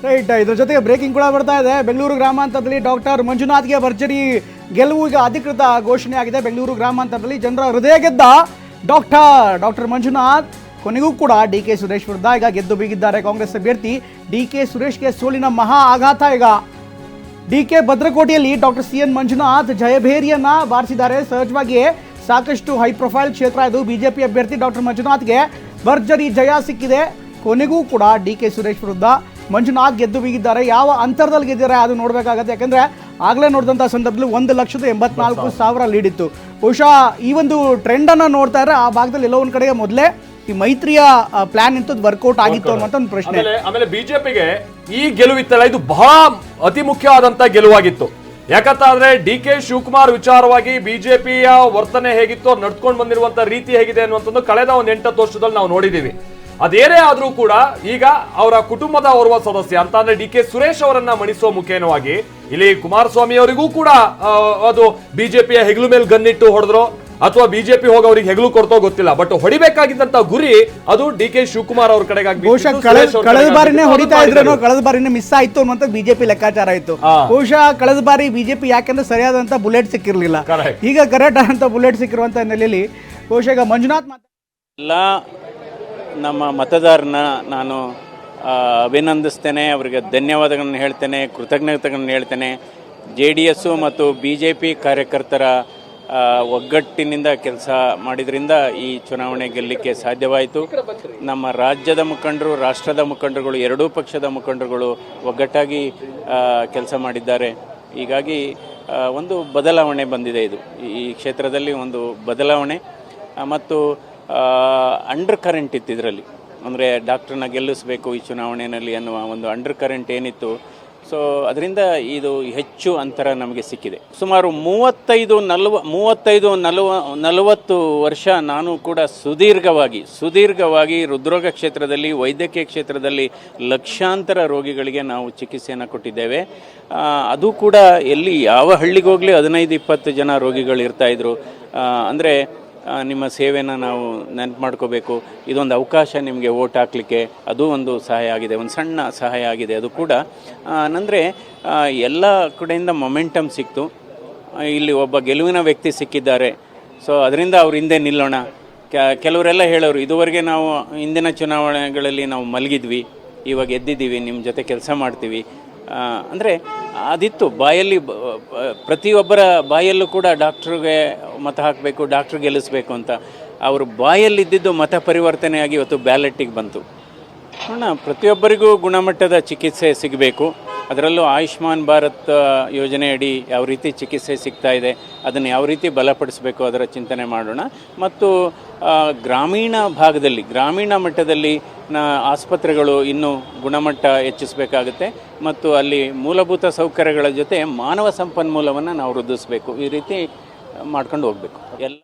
Right. ಇದ್ರ ಜೊತೆಗೆ breaking ಕೂಡ ಬರ್ತಾ ಇದೆ. ಬೆಂಗಳೂರು ಗ್ರಾಮಾಂತರದಲ್ಲಿ ಡಾಕ್ಟರ್ ಮಂಜುನಾಥ್ಗೆ ಭರ್ಜರಿ ಗೆಲುವು ಈಗ ಅಧಿಕೃತ ಘೋಷಣೆ ಆಗಿದೆ. ಬೆಂಗಳೂರು ಗ್ರಾಮಾಂತರದಲ್ಲಿ ಜನರ ಹೃದಯ ಗೆದ್ದ ಡಾಕ್ಟರ್ ಮಂಜುನಾಥ್ ಕೊನೆಗೂ ಕೂಡ ಡಿ ಕೆ ಸುರೇಶ್ ವಿರುದ್ಧ ಈಗ ಗೆದ್ದು ಬೀಗಿದ್ದಾರೆ. ಕಾಂಗ್ರೆಸ್ ಅಭ್ಯರ್ಥಿ ಡಿ ಕೆ ಸುರೇಶ್ಗೆ ಸೋಲಿನ ಮಹಾ ಆಘಾತ ಈಗ. ಡಿ ಕೆ ಭದ್ರಕೋಟೆಯಲ್ಲಿ ಡಾಕ್ಟರ್ ಸಿ ಎನ್ ಮಂಜುನಾಥ್ ಜಯಭೇರಿಯನ್ನ ಬಾರಿಸಿದ್ದಾರೆ. ಸಹಜವಾಗಿಯೇ ಸಾಕಷ್ಟು ಹೈ ಪ್ರೊಫೈಲ್ ಕ್ಷೇತ್ರ ಇದು. ಬಿಜೆಪಿ ಅಭ್ಯರ್ಥಿ ಡಾಕ್ಟರ್ ಮಂಜುನಾಥ್ಗೆ ಭರ್ಜರಿ ಜಯ ಸಿಕ್ಕಿದೆ. ಕೊನೆಗೂ ಕೂಡ ಡಿ ಕೆ ಸುರೇಶ್ ವಿರುದ್ಧ ಮಂಜುನಾಥ್ ಗೆದ್ದು ಬೀಗಿದ್ದಾರೆ. ಯಾವ ಅಂತರದಲ್ಲಿ ಗೆದ್ದಿದ್ದಾರೆ ಅದು ನೋಡಬೇಕಾಗತ್ತೆ. ಯಾಕಂದ್ರೆ ಆಗಲೇ ನೋಡಿದಂಥ ಸಂದರ್ಭದಲ್ಲಿ 1,84,000 ಲೀಡ್ ಇತ್ತು. ಬಹುಶಃ ಈ ಒಂದು ಟ್ರೆಂಡ್ ಅನ್ನ ನೋಡ್ತಾ ಇದ್ರೆ ಆ ಭಾಗದಲ್ಲಿ ಎಲ್ಲೋ ಒಂದ್ ಕಡೆಗೆ ಮೊದಲೇ ಈ ಮೈತ್ರಿಯ ಪ್ಲಾನ್ ಇಂಥದ್ದು ವರ್ಕೌಟ್ ಆಗಿತ್ತು ಅನ್ನುವಂಥ ಒಂದು ಪ್ರಶ್ನೆ. ಆಮೇಲೆ ಬಿಜೆಪಿಗೆ ಈ ಗೆಲುವಿತ್ತಲ್ಲ, ಇದು ಬಹಳ ಅತಿ ಮುಖ್ಯವಾದಂತ ಗೆಲುವಾಗಿತ್ತು. ಯಾಕಂತಾದ್ರೆ ಡಿ ಕೆ ಶಿವಕುಮಾರ್ ವಿಚಾರವಾಗಿ ಬಿಜೆಪಿಯ ವರ್ತನೆ ಹೇಗಿತ್ತು, ನಡ್ಕೊಂಡು ಬಂದಿರುವಂತ ರೀತಿ ಹೇಗಿದೆ ಅನ್ನುವಂಥದ್ದು ಕಳೆದ ಒಂದು 8-10 ವರ್ಷದಲ್ಲಿ ನಾವು ನೋಡಿದೀವಿ. ಅದೇನೇ ಆದ್ರೂ ಕೂಡ ಈಗ ಅವರ ಕುಟುಂಬದ ಓರ್ವ ಸದಸ್ಯ ಅಂತ ಅಂದ್ರೆ ಡಿ ಕೆ ಸುರೇಶ್ ಅವರನ್ನ ಮಣಿಸುವ ಮುಖೇನವಾಗಿ ಇಲ್ಲಿ ಕುಮಾರಸ್ವಾಮಿ ಅವರಿಗೂ ಕೂಡ ಅದು ಬಿಜೆಪಿಯ ಹೆಗಲು ಮೇಲೆ ಗನ್ನಿಟ್ಟು ಹೊಡೆದ್ರು ಅಥವಾ ಬಿಜೆಪಿ ಹೋಗಿ ಅವ್ರಿಗೆ ಹೆಗಲು ಕೊಡ್ತೋ ಗೊತ್ತಿಲ್ಲ. ಬಟ್ ಹೊಡಿಬೇಕಾಗಿದ್ದಂತ ಗುರಿ ಅದು ಡಿ ಕೆ ಶಿವಕುಮಾರ್ ಅವ್ರ ಕಡೆಗಾಗಿ. ಕಳೆದ ಬಾರಿನೇ ಹೊಡಿತಾ ಇದ್ರು, ಕಳೆದ ಬಾರಿನೇ ಮಿಸ್ ಆಯ್ತು ಅನ್ನುವಂತ ಬಿಜೆಪಿ ಲೆಕ್ಕಾಚಾರ ಇತ್ತು. ಬಹುಶಃ ಕಳೆದ ಬಾರಿ ಬಿಜೆಪಿ ಯಾಕಂದ್ರೆ ಸರಿಯಾದಂತ ಬುಲೆಟ್ ಸಿಕ್ಕಿರ್ಲಿಲ್ಲ, ಈಗ ಕರೆಕ್ಟ್ ಆದಂತ ಬುಲೆಟ್ ಸಿಕ್ಕಿರುವಂತ ಹಿನ್ನೆಲೆಯಲ್ಲಿ ಬಹುಶಃ ಈಗ ಮಂಜುನಾಥ್ ಎಲ್ಲ ನಮ್ಮ ಮತದಾರನ ನಾನು ಅಭಿನಂದಿಸ್ತೇನೆ, ಅವರಿಗೆ ಧನ್ಯವಾದಗಳನ್ನು ಹೇಳ್ತೇನೆ, ಕೃತಜ್ಞತೆಗಳನ್ನು ಹೇಳ್ತೇನೆ. JDS ಮತ್ತು BJP ಕಾರ್ಯಕರ್ತರ ಒಗ್ಗಟ್ಟಿನಿಂದ ಕೆಲಸ ಮಾಡಿದ್ರಿಂದ ಈ ಚುನಾವಣೆ ಗೆಲ್ಲಲಿಕ್ಕೆ ಸಾಧ್ಯವಾಯಿತು. ನಮ್ಮ ರಾಜ್ಯದ ಮುಖಂಡರು, ರಾಷ್ಟ್ರದ ಮುಖಂಡರುಗಳು, ಎರಡೂ ಪಕ್ಷದ ಮುಖಂಡರುಗಳು ಒಗ್ಗಟ್ಟಾಗಿ ಕೆಲಸ ಮಾಡಿದ್ದಾರೆ. ಹೀಗಾಗಿ ಒಂದು ಬದಲಾವಣೆ ಬಂದಿದೆ. ಇದು ಈ ಕ್ಷೇತ್ರದಲ್ಲಿ ಒಂದು ಬದಲಾವಣೆ ಮತ್ತು ಅಂಡರ್ ಕರೆಂಟ್ ಇತ್ತು ಇದರಲ್ಲಿ. ಅಂದರೆ ಡಾಕ್ಟ್ರನ್ನ ಗೆಲ್ಲಿಸಬೇಕು ಈ ಚುನಾವಣೆಯಲ್ಲಿ ಅನ್ನುವ ಒಂದು ಅಂಡರ್ ಕರೆಂಟ್ ಏನಿತ್ತು. ಸೊ ಅದರಿಂದ ಇದು ಹೆಚ್ಚು ಅಂತರ ನಮಗೆ ಸಿಕ್ಕಿದೆ. ಸುಮಾರು 35-40 ವರ್ಷ ನಾನು ಕೂಡ ಸುದೀರ್ಘವಾಗಿ ಹೃದ್ರೋಗ ಕ್ಷೇತ್ರದಲ್ಲಿ, ವೈದ್ಯಕೀಯ ಕ್ಷೇತ್ರದಲ್ಲಿ ಲಕ್ಷಾಂತರ ರೋಗಿಗಳಿಗೆ ನಾವು ಚಿಕಿತ್ಸೆಯನ್ನು ಕೊಟ್ಟಿದ್ದೇವೆ. ಅದು ಕೂಡ ಎಲ್ಲಿ ಯಾವ ಹಳ್ಳಿಗೆ ಹೋಗಲಿ 15-20 ಜನ ರೋಗಿಗಳು ಇರ್ತಾಯಿದ್ರು. ಅಂದರೆ ನಿಮ್ಮ ಸೇವೆನ ನಾವು ನೆನಪು ಮಾಡ್ಕೋಬೇಕು, ಇದೊಂದು ಅವಕಾಶ ನಿಮಗೆ ಓಟ್ ಹಾಕಲಿಕ್ಕೆ, ಅದು ಒಂದು ಸಹಾಯ ಆಗಿದೆ, ಒಂದು ಸಣ್ಣ ಸಹಾಯ ಆಗಿದೆ. ಅದು ಕೂಡ ಅಂದರೆ ಎಲ್ಲ ಕಡೆಯಿಂದ ಮೊಮೆಂಟಮ್ ಸಿಕ್ತು. ಇಲ್ಲಿ ಒಬ್ಬ ಗೆಲುವಿನ ವ್ಯಕ್ತಿ ಸಿಕ್ಕಿದ್ದಾರೆ. ಸೊ ಅದರಿಂದ ಅವ್ರ ಹಿಂದೆ ನಿಲ್ಲೋಣ. ಕೆಲವರೆಲ್ಲ ಹೇಳೋರು, ಇದುವರೆಗೆ ನಾವು ಹಿಂದಿನ ಚುನಾವಣೆಗಳಲ್ಲಿ ನಾವು ಮಲಗಿದ್ವಿ, ಇವಾಗ ಎದ್ದಿದ್ದೀವಿ, ನಿಮ್ಮ ಜೊತೆ ಕೆಲಸ ಮಾಡ್ತೀವಿ ಅಂದರೆ ಅದಿತ್ತು ಬಾಯಲ್ಲಿ. ಪ್ರತಿಯೊಬ್ಬರ ಬಾಯಲ್ಲೂ ಕೂಡ ಡಾಕ್ಟ್ರಿಗೆ ಮತ ಹಾಕಬೇಕು, ಡಾಕ್ಟ್ರ್ ಗೆಲ್ಲಿಸ್ಬೇಕು ಅಂತ ಅವರು ಬಾಯಲ್ಲಿದ್ದಿದ್ದು ಮತ ಪರಿವರ್ತನೆಯಾಗಿ ಇವತ್ತು ಬ್ಯಾಲೆಟ್ಟಿಗೆ ಬಂತು. ಪ್ರತಿಯೊಬ್ಬರಿಗೂ ಗುಣಮಟ್ಟದ ಚಿಕಿತ್ಸೆ ಸಿಗಬೇಕು. ಅದರಲ್ಲೂ ಆಯುಷ್ಮಾನ್ ಭಾರತ್ ಯೋಜನೆಯಡಿ ಯಾವ ರೀತಿ ಚಿಕಿತ್ಸೆ ಸಿಗ್ತಾ ಇದೆ, ಅದನ್ನು ಯಾವ ರೀತಿ ಬಲಪಡಿಸಬೇಕು ಅದರ ಚಿಂತನೆ ಮಾಡೋಣ. ಮತ್ತು ಗ್ರಾಮೀಣ ಭಾಗದಲ್ಲಿ, ಗ್ರಾಮೀಣ ಮಟ್ಟದಲ್ಲಿ ಆಸ್ಪತ್ರೆಗಳು ಇನ್ನೂ ಗುಣಮಟ್ಟ ಹೆಚ್ಚಿಸಬೇಕಾಗುತ್ತೆ ಮತ್ತು ಅಲ್ಲಿ ಮೂಲಭೂತ ಸೌಕರ್ಯಗಳ ಜೊತೆ ಮಾನವ ಸಂಪನ್ಮೂಲವನ್ನು ನಾವು ವೃದ್ಧಿಸಬೇಕು. ಈ ರೀತಿ ಮಾಡ್ಕೊಂಡು ಹೋಗಬೇಕು ಎಲ್ಲ.